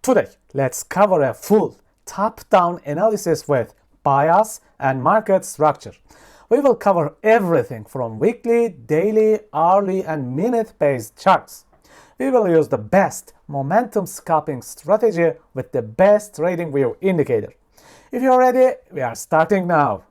Today, let's cover a full top-down analysis with bias and market structure. We will cover everything from weekly, daily, hourly, and minute-based charts. We will use the best momentum scalping strategy with the best trading view indicator. If you're ready, we are starting now.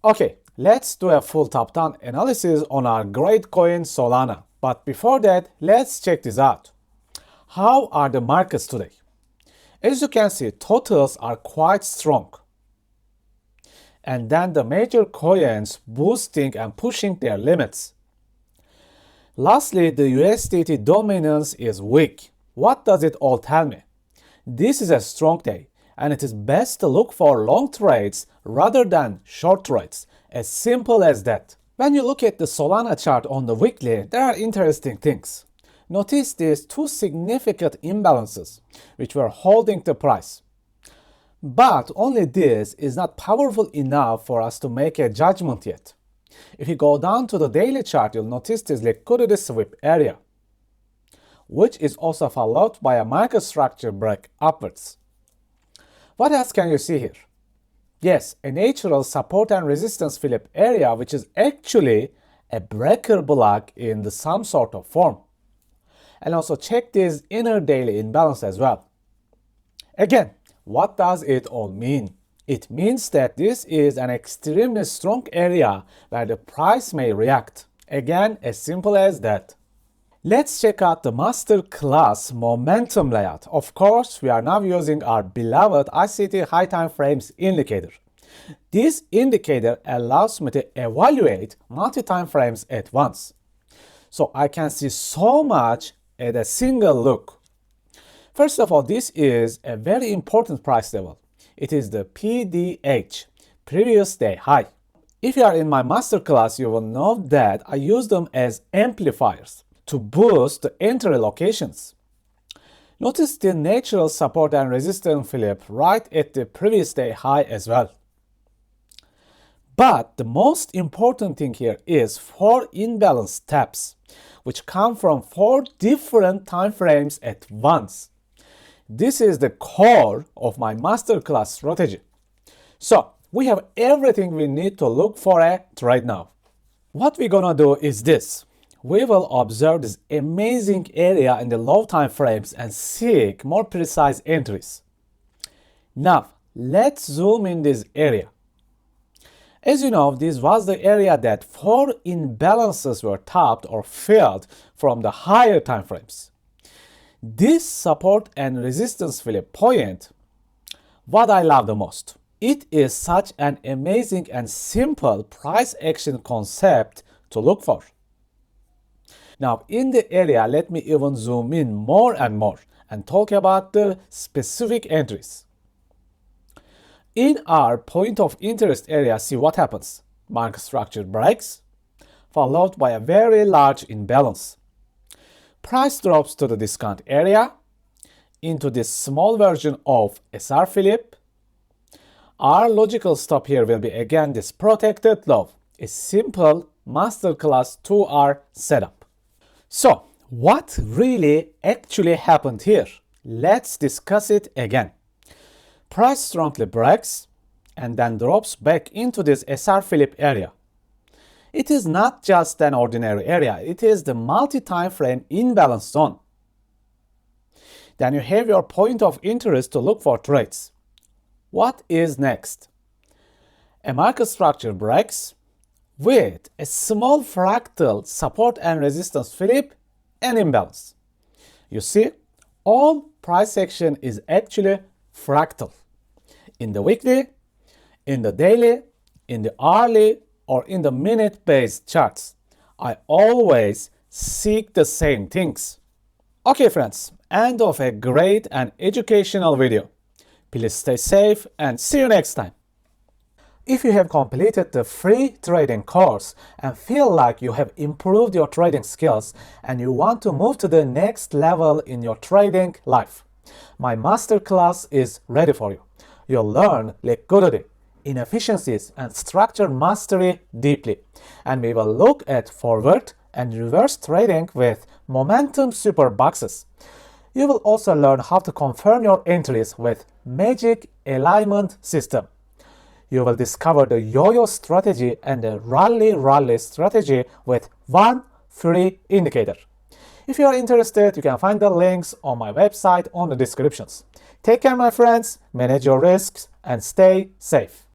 Okay, let's do a full top-down analysis on our great coin Solana. But before that, let's check this out. How are the markets today? As you can see, totals are quite strong. And then the major coins boosting and pushing their limits. Lastly, the USDT dominance is weak. What does it all tell me? This is a strong day, and it is best to look for long trades rather than short trades. As simple as that. When you look at the Solana chart on the weekly, there are interesting things. Notice these two significant imbalances, which were holding the price. But only this is not powerful enough for us to make a judgment yet. If you go down to the daily chart, you'll notice this liquidity sweep area, which is also followed by a market structure break upwards. What else can you see here? Yes, a natural support and resistance flip area, which is actually a breaker block in some sort of form. And also check this inner daily imbalance as well. Again, what does it all mean? It means that this is an extremely strong area where the price may react. Again, as simple as that. Let's check out the masterclass momentum layout. Of course, we are now using our beloved ICT high time frames indicator. This indicator allows me to evaluate multi-time frames at once. So I can see so much at a single look. First of all, this is a very important price level. It is the PDH, previous day high. If you are in my masterclass, you will know that I use them as amplifiers to boost the entry locations. Notice the natural support and resistance flip right at the previous day high as well. But the most important thing here is 4 imbalance taps, which come from 4 different time frames at once. This is the core of my masterclass strategy. So we have everything we need to look for a trade now. What we're gonna do is this. We will observe this amazing area in the low time frames and seek more precise entries. Now, let's zoom in this area. As you know, this was the area that 4 imbalances were tapped or filled from the higher time frames. This support and resistance flip point, what I love the most. It is such an amazing and simple price action concept to look for. Now, in the area, let me even zoom in more and more and talk about the specific entries. In our point of interest area, see what happens. Market structure breaks, followed by a very large imbalance. Price drops to the discount area, into this small version of SR flip. Our logical stop here will be again this protected low, a simple masterclass 2-hour setup. So, what really actually happened here? Let's discuss it again. Price strongly breaks and then drops back into this SR flip area. It is not just an ordinary area, it is the multi-time frame imbalance zone. Then you have your point of interest to look for trades. What is next? A market structure breaks with a small fractal support and resistance flip and imbalance. You see, all price action is actually fractal. In the weekly, in the daily, in the hourly, or in the minute-based charts, I always seek the same things. Okay friends, end of a great and educational video. Please stay safe and see you next time. If you have completed the free trading course and feel like you have improved your trading skills and you want to move to the next level in your trading life, My masterclass is ready for you. You'll learn liquidity, inefficiencies, and structure mastery deeply. And we will look at forward and reverse trading with momentum super boxes. You will also learn how to confirm your entries with magic alignment system. You will discover the yo-yo strategy and the rally strategy with one free indicator. If you are interested, you can find the links on my website on the descriptions. Take care, my friends, manage your risks, and stay safe.